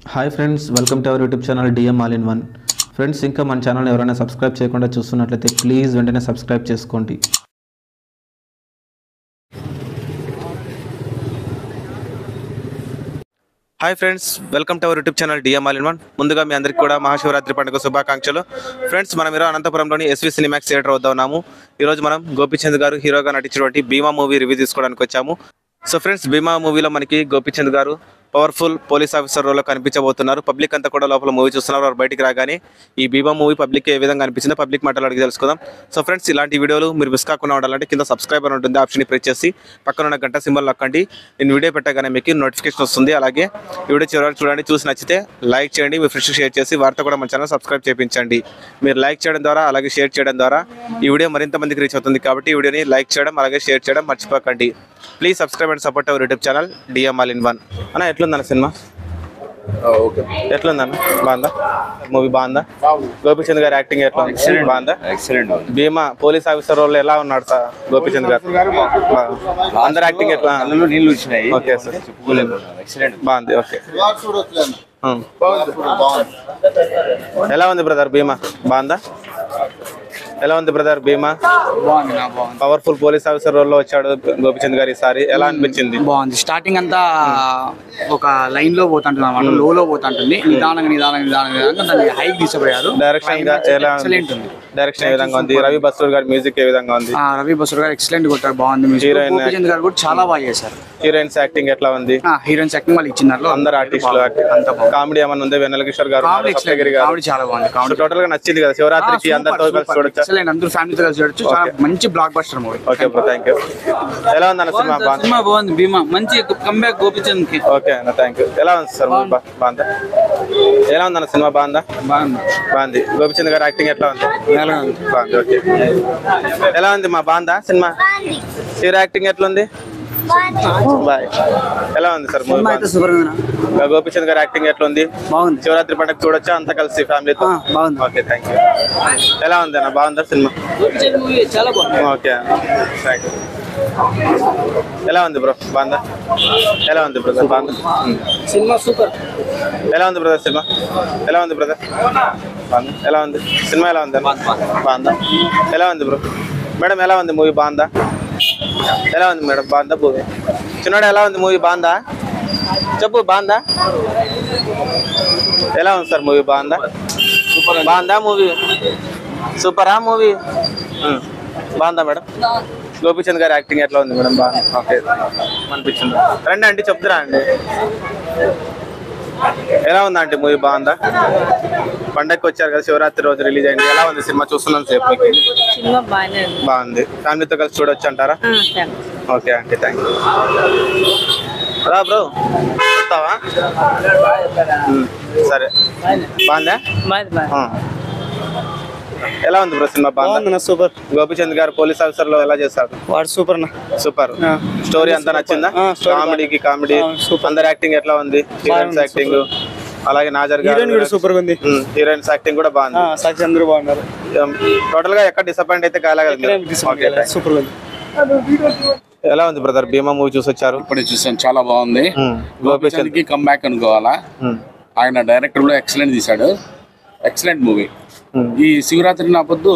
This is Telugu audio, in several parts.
Hi friends, welcome to our YouTube channel DM all in one. Friends, ఇంకా మన ఛానల్ ఎవరైనా సబ్స్క్రైబ్ చేయకుండా చూస్తున్నట్లయితే ప్లీజ్ వెంటనే సబ్స్క్రైబ్ చేసుకోండి. Hi friends, welcome to our YouTube channel DM all in one. ముందుగా మీ అందరికీ కూడా మహాశివరాత్రి పండుగ శుభాకాంక్షలు. ఫ్రెండ్స్, మనం ఈరోజు అనంతపురంలోని ఎస్వి సినిమాక్స్ థియేటర్ వద్ద ఉన్నాము. ఈరోజు మనం గోపీచంద్ గారు హీరోగా నటించినటువంటి భీమా మూవీ రివ్యూ తీసుకోవడానికి వచ్చాము. సో ఫ్రెండ్స్, భీమా మూవీలో మనకి గోపీచంద్ గారు పవర్ఫుల్ పోలీస్ ఆఫీసర్ రోల్లో కనిపించబోతున్నారు. పబ్లిక్ అంతా కూడా లోపల మూవీ చూస్తున్నారు. వారు బయటికి రాగానే ఈ భీమా మూవీ పబ్లిక్ ఏ విధంగా అనిపించిందో పబ్లిక్ మాటలు అడిగి తెలుసుకుందాం. సో ఫ్రెండ్స్, ఇలాంటి వీడియోలు మీరు మిస్ కాకుండా ఉండాలంటే కింద సబ్స్క్రైబ్ అని ఉంటుంది, ఆప్షన్ ప్రెస్ చేసి పక్కన ఉన్న గంట సింబల్ నొక్కండి. నేను వీడియో పెట్టగానే మీకు నోటిఫికేషన్ వస్తుంది. అలాగే ఈ వీడియో చివరికి చూడండి, చూసి నచ్చితే లైక్ చేయండి, మీ ఫ్రెండ్స్కి షేర్ చేసి వారితో కూడా మన ఛానల్ సబ్స్క్రైబ్ చేయించండి. మీరు లైక్ చేయడం ద్వారా అలాగే షేర్ చేయడం ద్వారా ఈ వీడియో మరింత మందికి రీచ్ అవుతుంది. కాబట్టి ఈ వీడియోని లైక్ చేయడం అలాగే షేర్ చేయడం మర్చిపోకండి. Please subscribe and support our YouTube channel DM all in one. అన్న, ఎట్లుందన్న సినిమా? ఎట్లుందన్న? బాగుందా మూవీ? బాగుందా? గోపీచంద్ గారి యాక్టింగ్ ఎట్లా ఉంది? బాగుందా? ఎక్సలెంట్. భీమా పోలీస్ ఆఫీసర్ రోల్ ఎలా ఉన్నాడు సార్ గోపీచంద్ గారు? అందరు యాక్టింగ్ ఎట్లా? ఓకే సార్, బాగుంది. ఓకే, ఎలా ఉంది బ్రదర్ భీమా? బాగుందా? ఎలా ఉంది బ్రదర్ భీమా? పవర్ఫుల్ పోలీస్ ఆఫీసర్ రోల్లో వచ్చాడు గోపీచంద్ గారు ఈసారి. ఎలా అనిపించింది? బాగుంది. స్టార్టింగ్ అంతా ఒక లైన్ లో పోతుంటుంది అన్నమాట, లో పోతుంటుంది. నిదానంగా దాన్ని హైక్ తీసుకుపోయారు. డైరెక్షన్ ఎక్సలెంట్ ఉంది. డైరెక్షన్ ఏ విధంగా ఉంది? రవి బస్రూర్ గారి మ్యూజిక్ ఏ విధంగా ఉంది? రవి బస్రూర్ గారు ఎక్సలెంట్ కొట్టారు, బాగుంది. గోపీచంద్ గారు కూడా చాలా బాగా చేశారు. హీరోయిన్స్ యాక్టింగ్ ఎట్లా ఉంది? హీరోయిన్స్ యాక్టింగ్ వాళ్ళు ఇచ్చినారు. అందరు ఆర్టిస్టులు కామెడీ ఏమన్నా ఉంది? వెన్నెల కిషోర్ గారు, కామెడీ చాలా బాగుంది. టోటల్ గా నచ్చింది కదా శివరాత్రికి అందరితో కలిసి చూడొచ్చు. అందరూ ఫ్యామిలీతో కలిసి చూడొచ్చు. చాలా మంచి block buster movie. Okay bro, thank you. ఎలా ఉంది అన్న సినిమా? సినిమా బాగుంది. భీమా మంచి కంబ్యాక్ గోపీచంద్ కి. ఓకే అన్న, థ్యాంక్ యూ. ఎలా ఉంది సార్? బాగుందా? ఎలా ఉంది అన్న సినిమా? బాగుంది. గోపీచంద్ గారి యాక్టింగ్ ఎట్లా ఉంది? బాగుంది. ఓకే, ఎలా ఉంది మా? బాగుందా సినిమా? హీరో యాక్టింగ్ ఎట్లుంది? బాయ్. ఎలా ఉంది సార్ మూవీ? గోపీచంద్ గారి యాక్టింగ్ ఎట్లా ఉంది? బాగుంది. శివరాత్రి పండుగ చూడొచ్చా అంతా కలిసి ఫ్యామిలీతో? Okay, thank you. ఎలా ఉంది అన్న? బాగుందా సినిమా? Okay, thank you. ఎలా ఉంది బ్రో? బాగుందా? ఎలా ఉంది బ్రదర్? బాగుందా సినిమా? సూపర్. ఎలా ఉంది బ్రదర్ సినిమా? ఎలా ఉంది బ్రదర్? బాగుందా? ఎలా ఉంది సినిమా? ఎలా ఉంది? బాగుందా? ఎలా ఉంది బ్రో? మేడం ఎలా ఉంది మూవీ? బాగుందా? ఎలా ఉంది మేడం? బాగుందా మూవీ? చిన్నోడు ఎలా ఉంది మూవీ? బాగుందా? చెప్పు, బాగుందా? ఎలా ఉంది సార్ మూవీ? బాగుందా? బాగుందా మూవీ? సూపరా మూవీ? బాగుందా మేడం? గోపీచంద్ గారి యాక్టింగ్ ఎట్లా ఉంది మేడం? బాగుంది. ఓకే, అనిపించింది. రండి అండి, చెప్తురా అండి. ఎలా ఉందా అంటే మూవీ? బాగుందా? పండగకి వచ్చారు కదా, శివరాత్రి రోజు రిలీజ్ అయింది. ఎలా ఉంది సినిమా? చూస్తున్నాను సేపు. బాగుంది. ఫ్యామిలీతో కలిసి చూడొచ్చు అంటారా? ఓకే అండి, థ్యాంక్ యూ. రా బ్రో, వస్తావా? సరే, బాగుందా? ఎలా ఉంది బ్రో సినిమా? బాగుంది. సూపర్. గోపీచంద్ గారు పోలీస్ ఆఫీసర్ లో ఎలా చేస్తారు? వాడు సూపర్. సూపర్. స్టోరీ అంతా నచ్చిందా? కామెడీ అందరు యాక్టింగ్ ఎట్లా ఉంది? హీరోయిన్స్ యాక్టింగ్ అలాగే నాజర్ గారు సూపర్ ఉంది. హీరోయిన్స్ యాక్టింగ్ కూడా బాగుంది. అందరూ బాగున్నారు. టోటల్ గా ఎక్కడ డిసప్పాయింట్ అయితే కాలేదు. సూపర్ ఉంది. ఎలా ఉంది బ్రదర్ భీమా మూవీ చూసి వచ్చారు? ఇప్పుడే చూసాను, చాలా బాగుంది. గోపీచంద్ కి కమ్ బ్యాక్ అనుకోవాలా. ఆయన డైరెక్టర్ లో ఎక్సలెంట్ తీశాడు. Excellent movie. ఈ శివరాత్రి నా పొద్దు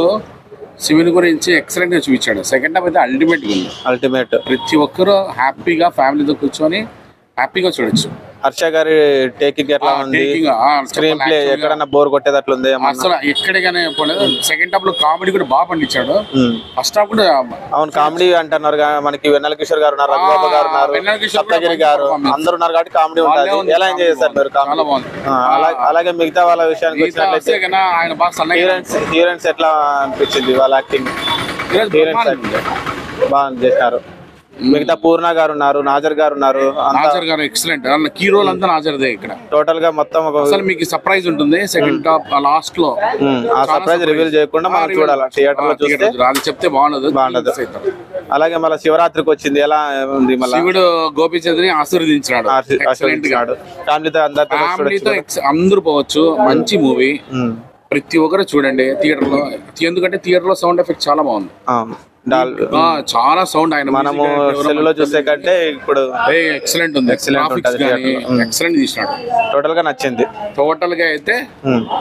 శివుని గురించి ఎక్సలెంట్ గా చూపించాడు. సెకండ్ హాఫ్ అయితే అల్టిమేట్. ప్రతి ఒక్కరూ హ్యాపీగా ఫ్యామిలీతో కూర్చొని హ్యాపీగా చూడొచ్చు. హర్ష గారి టేకింగ్ ఎట్లా ఉంది? స్క్రీన్ ప్లే ఎక్కడన్నా బోర్ కొట్టేటట్లుంది? అసలు ఎక్కడిగానే పోలేదు. సెకండ్ హాఫ్ లో కామెడీ కూడా బాగా పండించాడు. ఫస్ట్ హాఫ్ కూడా అవును, కామెడీ అంటున్నారు. మనకి వెన్నెల కిషోర్ గారు ఉన్నారు, రఘుబాబు గారు ఉన్నారు, సప్తగిరి గారు అందరు ఉన్నారు కాబట్టి కామెడీ ఉంటుంది. ఎలా ఎంజాయ్ చేస్తారు మీరు? చాలా బాగుంది. అలాగే మిగతా వాళ్ళ విషయానికి వచ్చినట్లయితే హీరోయిన్స్ ఎట్లా అనిపించింది? వాళ్ళ యాక్టింగ్ బాగా చేశారు. మిగతా పూర్ణ గారు ఉన్నారు, నాజర్ గారు ఉన్నారు. నాజర్ గారు ఎక్సలెంట్. కీ రోల్ అంతా నాజర్దే. ఇక్కడ టోటల్ గా మొత్తం అసలు మీకు సర్ప్రైజ్ ఉంటుంది సెకండ్ హాఫ్ లాస్ట్ లో. ఆ సర్ప్రైజ్ రివీల్ చేయకుండా మనం చూడాలి థియేటర్ లో చూస్తే. అది చెప్తే బాగుండదు. అలాగే మళ్ళీ శివరాత్రికి వచ్చింది, ఎలా ఉంది? మళ్ళీ శివుడు గోపీచంద్ ని ఆశీర్వదించినాడు. ఫ్యామిలీతో అందరూ పోవచ్చు. మంచి మూవీ. ప్రతి ఒక్కరు చూడండి థియేటర్ లో. ఎందుకంటే థియేటర్ లో సౌండ్ ఎఫెక్ట్ చాలా బాగుంది. చాలా సౌండ్. ఆయన మనము సెల్ లో చూసే కంటే ఇప్పుడు ఎక్సలెంట్ ఉంది. ఎక్సలెంట్ తీసినాడు. టోటల్ గా నచ్చింది. టోటల్ గా అయితే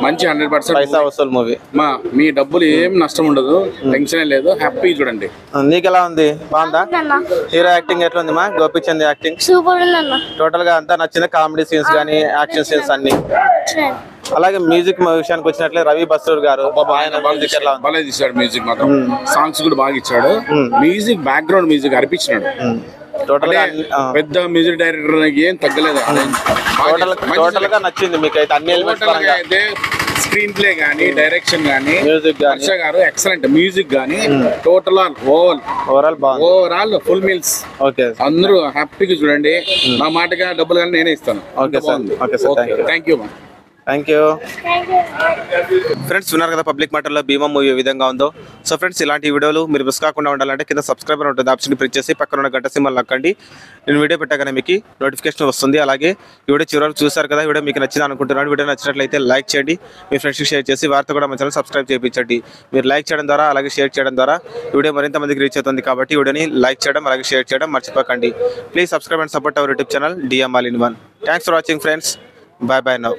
మంచి 100% పైసా వసూలు మూవీ. మీ డబ్బులు ఏం నష్టం ఉండదు, టెన్షన్ లేదు, హ్యాపీ చూడండి. నీకెలా ఉంది? బాగుందా? హీరో యాక్టింగ్ ఎట్లా ఉంది మా గోపిచంద్ యాక్టింగ్? సూపర్ ఉందన్న. టోటల్ గా అంతా నచ్చింది, కామెడీ సీన్స్ కానీ యాక్షన్ సీన్స్ అన్ని. అలాగే మ్యూజిక్ విషయానికి వచ్చినట్లే రవి బస్రూర్ గారు ఆయన మ్యూజిక్ ఎలా ఉంది? బాగా తీసాడు మ్యూజిక్, మాత్రం సాంగ్స్ కూడా బాగా ఇచ్చాడు. మ్యూజిక్ బ్యాక్గ్రౌండ్ మ్యూజిక్ అర్పించినాడు. టోటల్ గా పెద్ద మ్యూజిక్ డైరెక్టర్ ఏం తగ్గలేదు. టోటల్ గా నచ్చింది మీకు అయితే అన్ని ఎలిమెంట్స్ అయితే స్క్రీన్ ప్లే గానీ, డైరెక్షన్ గానీ, మ్యూజిక్ గానీ, హర్ష గారు ఎక్సలెంట్. మ్యూజిక్ గానీ టోటల్ ఓవరాల్ బాగుంది. Overall full meals. ఓకే, అందరూ హ్యాపీగా చూడండి. నా మాటగా డబ్బులు కానీ నేనే ఇస్తాను. Okay sir, okay sir, thank you. Thank you. Friends విన్నారు కదా పబ్లిక్ మ్యాటర్లో భీమా మూవీ ఏ విధంగా ఉందో. సో ఫ్రెండ్స్ ఇలాంటి వీడియోలు మీరు మిస్ కాకుండా ఉండాలంటే కింద సబ్స్క్రైబర్ ఉంటుంది, ఆప్షన్ ప్రెస్ చేసి పక్కన ఉన్న గంట సింబల్ నొక్కండి. నేను వీడియో పెట్టగానే మీకు నోటిఫికేషన్ వస్తుంది. అలాగే ఈ వీడియో చివరికి చూసారు కదా, వీడియో మీకు నచ్చింది అనుకుంటున్నాను. వీడియో నచ్చినట్లయితే లైక్ చేయండి, మీ ఫ్రెండ్స్కి షేర్ చేసి వారితో కూడా మన ఛానల్ సబ్స్క్రైబ్ చేయించండి. మీరు లైక్ చేయడం ద్వారా అలాగే షేర్ చేయడం ద్వారా వీడియో మరింత మందికి రీచ్ అవుతుంది. కాబట్టి వీడియోని లైక్ చేయడం అలాగే షేర్ చేయడం మర్చిపోకండి. Please subscribe and support our YouTube channel DM All in One. Thanks for watching friends. Bye bye now.